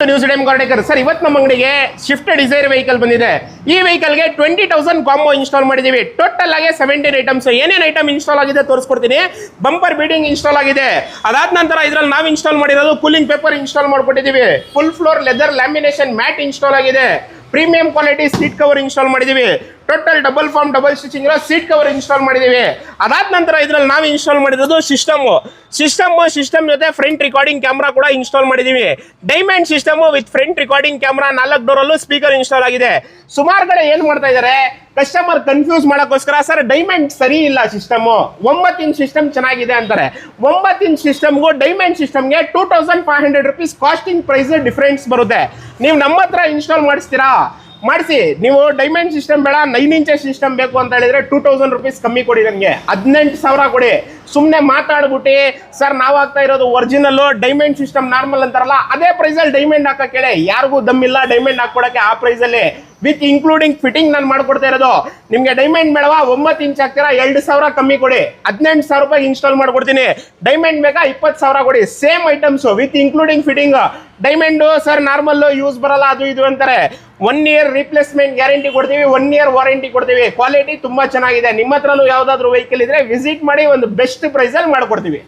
News time ಗಾರ್ಡೇಕರ್ sir, ಇವತ್ತು ನಮ್ಮ ಅಂಗಡಿಗೆ ಶಿಫ್ಟ್ ಡಿಸೈರ್ ವೆಹಿಕಲ್ ಬಂದಿದೆ. ಈ ವೆಹಿಕಲ್ಗೆ 20,000 ಕಾಂಬೋ ಇನ್ಸ್ಟಾಲ್ ಮಾಡಿದೀವಿ. ಟೋಟಲ್ ಆಗಿ 17 ಐಟಮ್ಸ್. ಏನೇನು ಐಟಮ್ ಇನ್ಸ್ಟಾಲ್ ಆಗಿದೆ ತೋರಿಸ್ಕೊಡ್ತೀನಿ. ಬಂಪರ್ ಬೀಡಿಂಗ್ ಇನ್ಸ್ಟಾಲ್ ಆಗಿದೆ. ಅದಾದ ನಂತರ ಇದ್ರಲ್ಲಿ ನಾವು ಇನ್ಸ್ಟಾಲ್ ಮಾಡಿರೋದು ಕೂಲಿಂಗ್ ಪೇಪರ್ ಇನ್ಸ್ಟಾಲ್ ಮಾಡ್ಕೊಟ್ಟಿದ್ದೀವಿ. Full floor leather lamination mat install ಆಗಿದೆ. Premium quality seat cover install ಮಾಡಿದೀವಿ. Total double form double stitching ಇರೋ ಸೀಟ್ ಕವರ್ ಇನ್ಸ್ಟಾಲ್ ಮಾಡಿದೀವಿ. ಅದಾದ ನಂತರ ಇದ್ರಲ್ಲಿ ನಾವು ಇನ್ಸ್ಟಾಲ್ ಮಾಡಿರೋದು ಸಿಸ್ಟಮ್ ಜೊತೆ ಫ್ರಂಟ್ ರಿಕಾರ್ಡಿಂಗ್ ಕ್ಯಾಮ್ರಾ ಕೂಡ ಇನ್ಸ್ಟಾಲ್ ಮಾಡಿದೀವಿ. Diamond system with front recording camera, 4 ಡೋರಲ್ಲೂ ಸ್ಪೀಕರ್ ಇನ್ಸ್ಟಾಲ್ ಆಗಿದೆ. ಸುಮಾರು ಕಡೆ ಏನ್ ಮಾಡ್ತಾ ಇದಾರೆ, ಕಸ್ಟಮರ್ ಕನ್ಫ್ಯೂಸ್ ಮಾಡಕ್ಕೋಸ್ಕರ ಸರ್ ಡೈಮಂಡ್ ಸರಿ ಇಲ್ಲ ಸಿಸ್ಟಮ್, 9 ಇಂಚ್ ಸಿಸ್ಟಮ್ ಚೆನ್ನಾಗಿದೆ ಅಂತಾರೆ. 9 ಇಂಚ್ ಸಿಸ್ಟಮ್ಗೂ ಡೈಮಂಡ್ ಸಿಸ್ಟಮ್ಗೆ 2,500 rupees ಕಾಸ್ಟಿಂಗ್ ಪ್ರೈಸ್ ಡಿಫರೆನ್ಸ್ ಬರುತ್ತೆ. ನೀವು ನಮ್ಮ ಹತ್ರ ಇನ್ಸ್ಟಾಲ್ ಮಾಡಿಸ್ತೀರಾ, ಮಾಡಿಸಿ. ನೀವು ಡೈಮಂಡ್ ಸಿಸ್ಟಮ್ ಬೇಡ 9 ಇಂಚಸ್ ಸಿಸ್ಟಮ್ ಬೇಕು ಅಂತ ಹೇಳಿದ್ರೆ 2,000 rupees ಕಮ್ಮಿ ಕೊಡಿ, ನನಗೆ 18,000 ಕೊಡಿ. ಸುಮ್ಮನೆ ಮಾತಾಡ್ಬಿಟ್ಟು ಸರ್ ನಾವು ಆಗ್ತಾ ಇರೋದು ಒರಿಜಿನಲ್, ಡೈಮಂಡ್ ಸಿಸ್ಟಮ್ ನಾರ್ಮಲ್ ಅಂತಾರಲ್ಲ, ಅದೇ ಪ್ರೈಸಲ್ಲಿ ಡೈಮಂಡ್ ಹಾಕಕ್ಕೆ ಹೇಳಿ. ಯಾರಿಗೂ ದಮ್ಮಿಲ್ಲ ಡೈಮಂಡ್ ಹಾಕೊಡಕ್ಕೆ. ಆ ಪ್ರೈಸಲ್ಲಿ ವಿತ್ ಇನ್ಕ್ಲೂಡಿಂಗ್ ಫಿಟ್ಟಿಂಗ್ ನಾನು ಮಾಡ್ಕೊಡ್ತಾ ಇರೋದು. ನಿಮಗೆ ಡೈಮಂಡ್ ಬೇಡವಾ, 9 ಇಂಚ್ ಹಾಕ್ತೀರಾ, 2,000 ಕಮ್ಮಿ ಕೊಡಿ, 18,000 ರೂಪಾಯಿ ಇನ್ಸ್ಟಾಲ್ ಮಾಡ್ಕೊಡ್ತೀನಿ. ಡೈಮಂಡ್ ಬೇಕಾ 20,000 ಕೊಡಿ. Same items with including fitting. Diamond sir normal use ಬರಲ್ಲ ಅದು ಇದು ಅಂತಾರೆ. 1 year ರಿಪ್ಲೇಸ್ಮೆಂಟ್ ಗ್ಯಾರಂಟಿ ಕೊಡ್ತೀವಿ, 1 year ವಾರಂಟಿ ಕೊಡ್ತೀವಿ. ಕ್ವಾಲಿಟಿ ತುಂಬಾ ಚೆನ್ನಾಗಿದೆ. ನಿಮ್ಮ ಹತ್ರನೂ ಯಾವ್ದಾದ್ರು ವೆಹಿಕಲ್ ಇದ್ರೆ ವಿಸಿಟ್ ಮಾಡಿ, ಒಂದು ಬೆಸ್ಟ್ ಪ್ರೈಸ್ ಅಲ್ಲಿ ಮಾಡ್ಕೊಡ್ತೀವಿ.